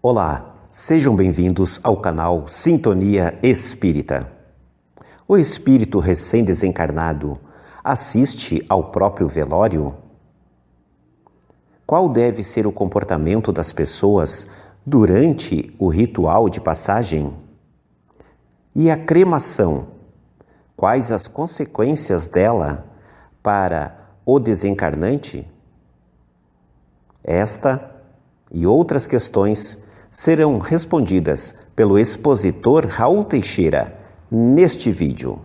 Olá, sejam bem-vindos ao canal Sintonia Espírita. O espírito recém-desencarnado assiste ao próprio velório? Qual deve ser o comportamento das pessoas durante o ritual de passagem? E a cremação? Quais as consequências dela para o desencarnante? Esta e outras questões serão respondidas pelo expositor Raul Teixeira neste vídeo.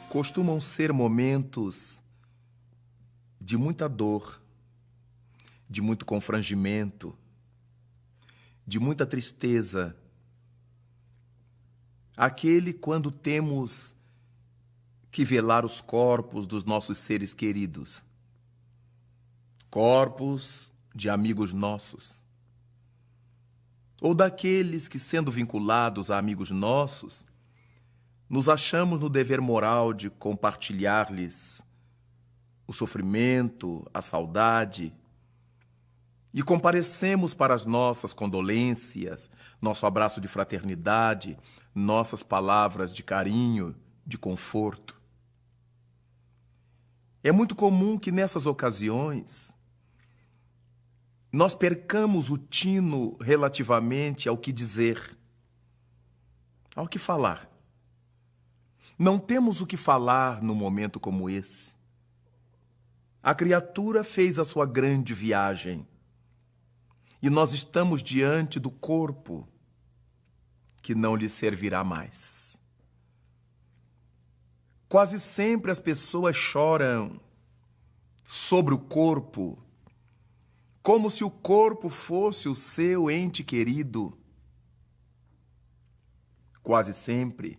Costumam ser momentos de muita dor, de muito confrangimento, de muita tristeza. Aquele quando temos que velar os corpos dos nossos seres queridos, corpos de amigos nossos, ou daqueles que, sendo vinculados a amigos nossos, nos achamos no dever moral de compartilhar-lhes o sofrimento, a saudade, e comparecemos para as nossas condolências, nosso abraço de fraternidade, nossas palavras de carinho, de conforto. É muito comum que nessas ocasiões nós percamos o tino relativamente ao que dizer, ao que falar. Não temos o que falar num momento como esse. A criatura fez a sua grande viagem e nós estamos diante do corpo que não lhe servirá mais. Quase sempre as pessoas choram sobre o corpo, como se o corpo fosse o seu ente querido. Quase sempre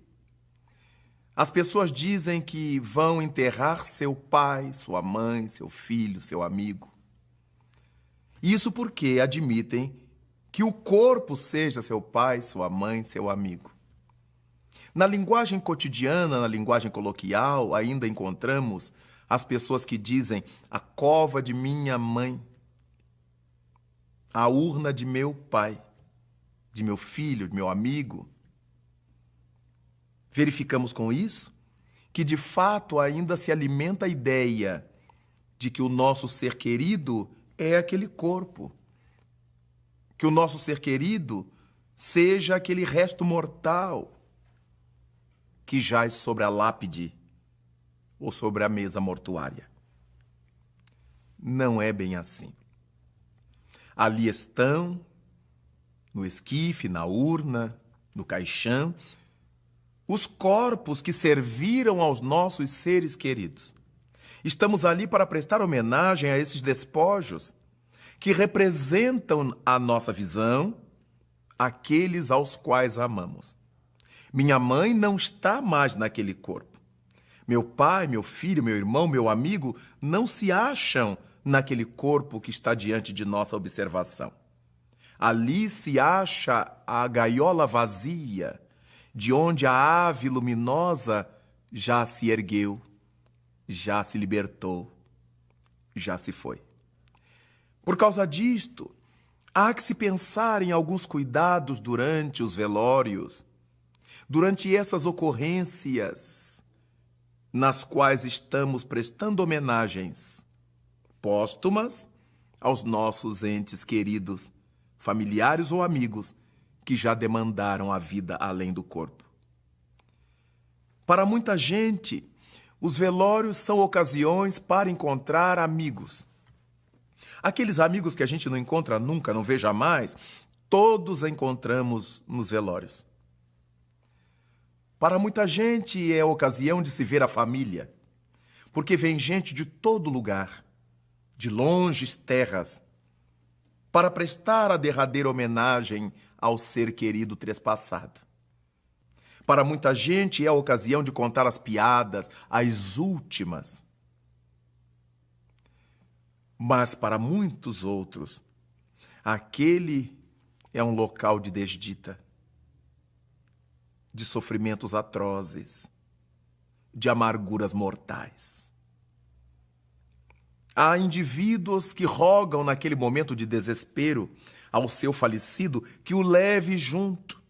as pessoas dizem que vão enterrar seu pai, sua mãe, seu filho, seu amigo. Isso porque admitem que o corpo seja seu pai, sua mãe, seu amigo. Na linguagem cotidiana, na linguagem coloquial, ainda encontramos as pessoas que dizem a cova de minha mãe, a urna de meu pai, de meu filho, de meu amigo. Verificamos com isso que, de fato, ainda se alimenta a ideia de que o nosso ser querido é aquele corpo, que o nosso ser querido seja aquele resto mortal que jaz sobre a lápide ou sobre a mesa mortuária. Não é bem assim. Ali estão, no esquife, na urna, no caixão, os corpos que serviram aos nossos seres queridos. Estamos ali para prestar homenagem a esses despojos que representam a nossa visão, aqueles aos quais amamos. Minha mãe não está mais naquele corpo. Meu pai, meu filho, meu irmão, meu amigo não se acham naquele corpo que está diante de nossa observação. Ali se acha a gaiola vazia, de onde a ave luminosa já se ergueu, já se libertou, já se foi. Por causa disto, há que se pensar em alguns cuidados durante os velórios, durante essas ocorrências nas quais estamos prestando homenagens póstumas aos nossos entes queridos, familiares ou amigos, que já demandaram a vida além do corpo. Para muita gente, os velórios são ocasiões para encontrar amigos. Aqueles amigos que a gente não encontra nunca, não vê jamais, todos encontramos nos velórios. Para muita gente é ocasião de se ver a família, porque vem gente de todo lugar, de longes terras, para prestar a derradeira homenagem ao ser querido trespassado. Para muita gente é a ocasião de contar as piadas, as últimas. Mas para muitos outros, aquele é um local de desdita, de sofrimentos atrozes, de amarguras mortais. Há indivíduos que rogam naquele momento de desespero ao seu falecido que o leve junto,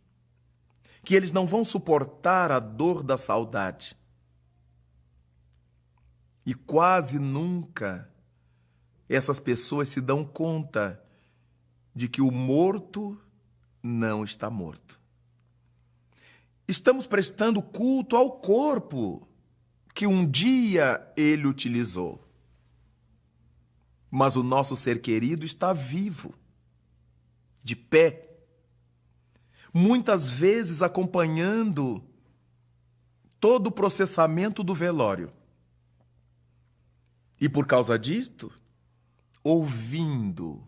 que eles não vão suportar a dor da saudade. E quase nunca essas pessoas se dão conta de que o morto não está morto. Estamos prestando culto ao corpo que um dia ele utilizou. Mas o nosso ser querido está vivo, de pé, muitas vezes acompanhando todo o processamento do velório. E por causa disto, ouvindo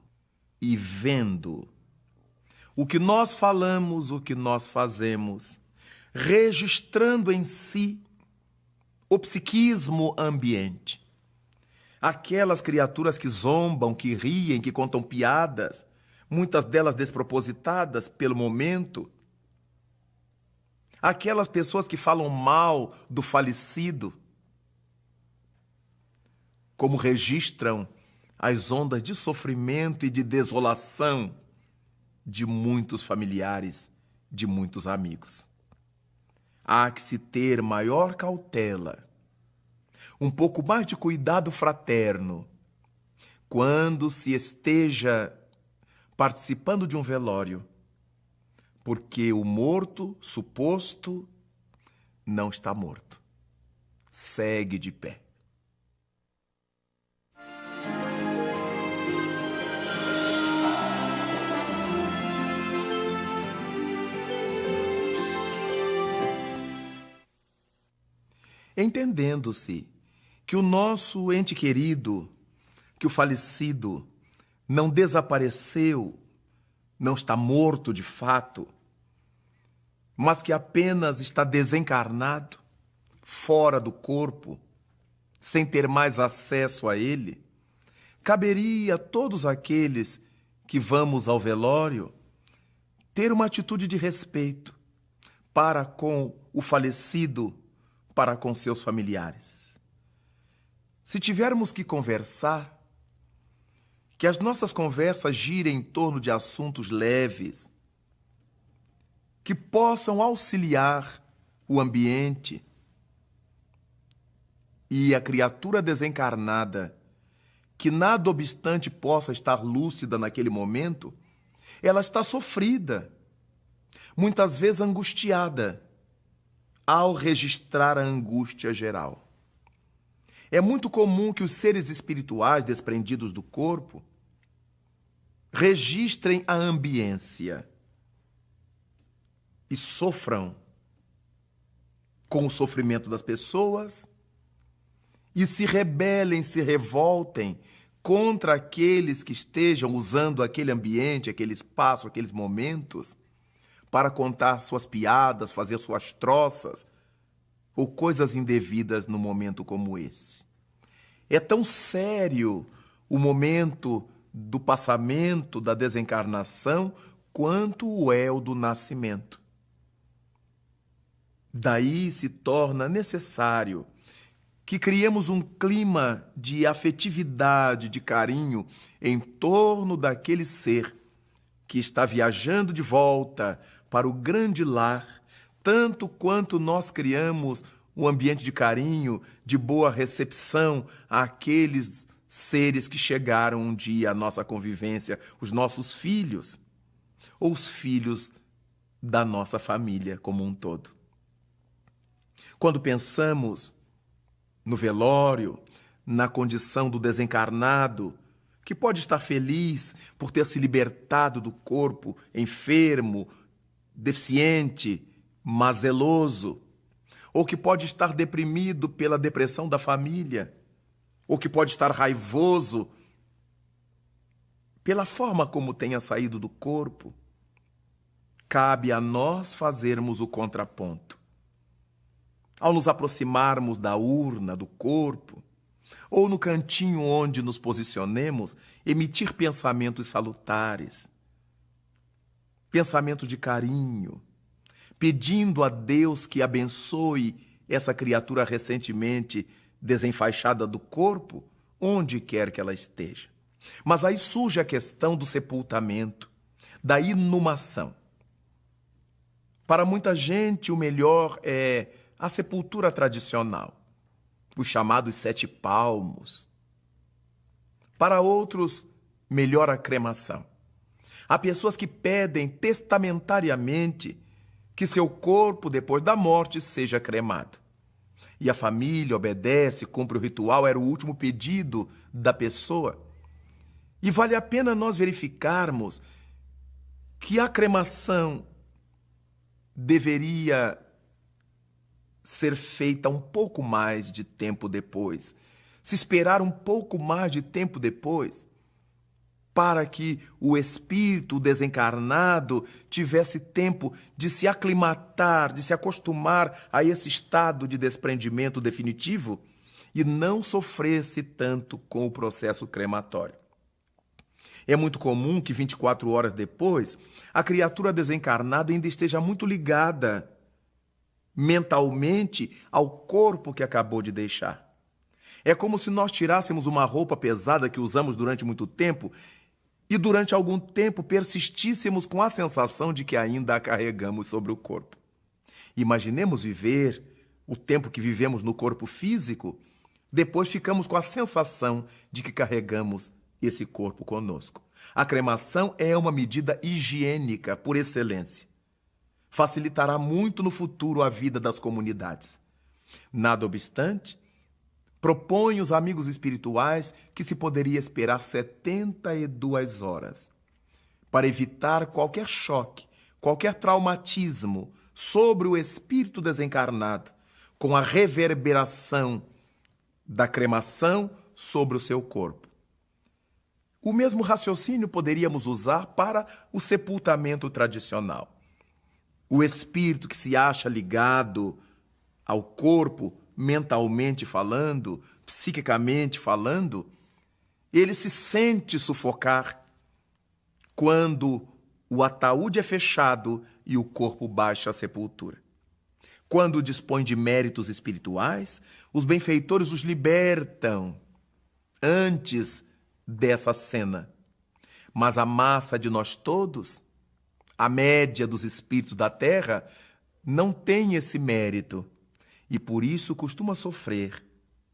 e vendo o que nós falamos, o que nós fazemos, registrando em si o psiquismo ambiente. Aquelas criaturas que zombam, que riem, que contam piadas, muitas delas despropositadas pelo momento. Aquelas pessoas que falam mal do falecido, como registram as ondas de sofrimento e de desolação de muitos familiares, de muitos amigos. Há que se ter maior cautela, um pouco mais de cuidado fraterno, quando se esteja participando de um velório, porque o morto suposto não está morto, segue de pé. Entendendo-se que o nosso ente querido, que o falecido, não desapareceu, não está morto de fato, mas que apenas está desencarnado, fora do corpo, sem ter mais acesso a ele, caberia a todos aqueles que vamos ao velório ter uma atitude de respeito para com o falecido, para com seus familiares. Se tivermos que conversar, que as nossas conversas girem em torno de assuntos leves, que possam auxiliar o ambiente e a criatura desencarnada, que nada obstante possa estar lúcida naquele momento, ela está sofrida, muitas vezes angustiada, ao registrar a angústia geral. É muito comum que os seres espirituais desprendidos do corpo registrem a ambiência e sofram com o sofrimento das pessoas e se rebelem, se revoltem contra aqueles que estejam usando aquele ambiente, aquele espaço, aqueles momentos para contar suas piadas, fazer suas troças ou coisas indevidas num momento como esse. É tão sério o momento do passamento, da desencarnação, quanto o é o do nascimento. Daí se torna necessário que criemos um clima de afetividade, de carinho em torno daquele ser que está viajando de volta para o grande lar, tanto quanto nós criamos um ambiente de carinho, de boa recepção àqueles seres que chegaram um dia à nossa convivência, os nossos filhos, ou os filhos da nossa família como um todo. Quando pensamos no velório, na condição do desencarnado, que pode estar feliz por ter se libertado do corpo enfermo, deficiente, mazeloso, ou que pode estar deprimido pela depressão da família, ou que pode estar raivoso pela forma como tenha saído do corpo, cabe a nós fazermos o contraponto. Ao nos aproximarmos da urna, do corpo, ou no cantinho onde nos posicionemos, emitir pensamentos salutares, pensamentos de carinho, pedindo a Deus que abençoe essa criatura recentemente desenfaixada do corpo, onde quer que ela esteja. Mas aí surge a questão do sepultamento, da inumação. Para muita gente, o melhor é a sepultura tradicional, os chamados 7 palmos. Para outros, melhor a cremação. Há pessoas que pedem testamentariamente que seu corpo, depois da morte, seja cremado. E a família obedece, cumpre o ritual, era o último pedido da pessoa. E vale a pena nós verificarmos que a cremação deveria ser feita um pouco mais de tempo depois, se esperar um pouco mais de tempo depois, para que o espírito desencarnado tivesse tempo de se aclimatar, de se acostumar a esse estado de desprendimento definitivo e não sofresse tanto com o processo crematório. É muito comum que 24 horas depois, a criatura desencarnada ainda esteja muito ligada mentalmente ao corpo que acabou de deixar. É como se nós tirássemos uma roupa pesada que usamos durante muito tempo e durante algum tempo persistíssemos com a sensação de que ainda a carregamos sobre o corpo. Imaginemos viver o tempo que vivemos no corpo físico, depois ficamos com a sensação de que carregamos esse corpo conosco. A cremação é uma medida higiênica por excelência. Facilitará muito no futuro a vida das comunidades. Nada obstante, propõe os amigos espirituais que se poderia esperar 72 horas para evitar qualquer choque, qualquer traumatismo sobre o espírito desencarnado, com a reverberação da cremação sobre o seu corpo. O mesmo raciocínio poderíamos usar para o sepultamento tradicional. O espírito que se acha ligado ao corpo, mentalmente falando, psiquicamente falando, ele se sente sufocar quando o ataúde é fechado e o corpo baixa à sepultura. Quando dispõe de méritos espirituais, os benfeitores os libertam antes dessa cena. Mas a massa de nós todos, a média dos espíritos da Terra, não tem esse mérito e por isso costuma sofrer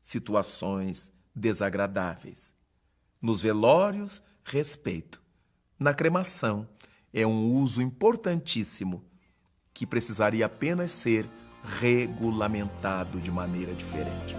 situações desagradáveis. Nos velórios, respeito. Na cremação, é um uso importantíssimo que precisaria apenas ser regulamentado de maneira diferente.